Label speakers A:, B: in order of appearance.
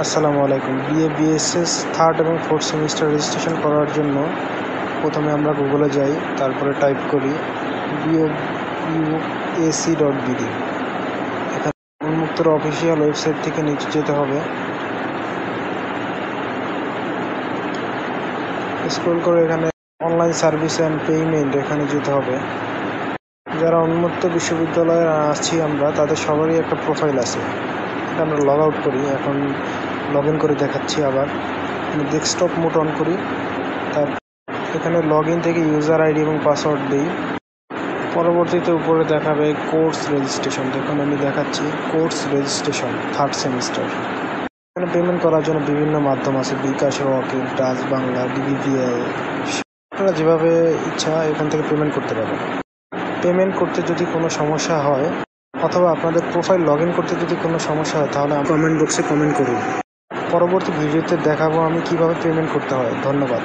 A: আসসালামু আলাইকুম। BA BSS third এবং ফোর্থ সেমিস্টার রেজিস্ট্রেশন করার জন্য প্রথমে আমরা গুগলে যাই, তারপরে টাইপ করি BOUAC.BD। এখানে উন্মুক্তর অফিসিয়াল ওয়েবসাইট থেকে নিচে যেতে হবে, স্ক্রল করে এখানে অনলাইন সার্ভিস অ্যান্ড পেমেন্ট এখানে যেতে হবে। যারা উন্মুক্ত বিশ্ববিদ্যালয়ে আছি আমরা, তাদের সবারই একটা প্রোফাইল আছে। এটা আমরা লগ আউট করি, এখন লগ ইন করে দেখাচ্ছি। আবার ডেস্কটপ মোড অন করি, তারপর এখানে লগ ইন থেকে ইউজার আইডি এবং পাসওয়ার্ড দিই। পরবর্তীতে উপরে দেখাবে কোর্স রেজিস্ট্রেশন। দেখুন আমি দেখাচ্ছি কোর্স রেজিস্ট্রেশন থার্ড সেমিস্টার। এখানে পেমেন্ট করার জন্য বিভিন্ন মাধ্যম আছে, বিকাশ, রকেট, ডাচ বাংলা, ডিবিভিআই। আপনারা যেভাবে ইচ্ছা এখান থেকে পেমেন্ট করতে পারেন। পেমেন্ট করতে যদি কোনো সমস্যা হয় অথবা আপনাদের প্রোফাইল লগ ইন করতে যদি কোনো সমস্যা হয়, তাহলে কমেন্ট বক্সে কমেন্ট করুন। পরবর্তী ভিডিওতে দেখাবো আমি কিভাবে পেমেন্ট করতে হয়। ধন্যবাদ।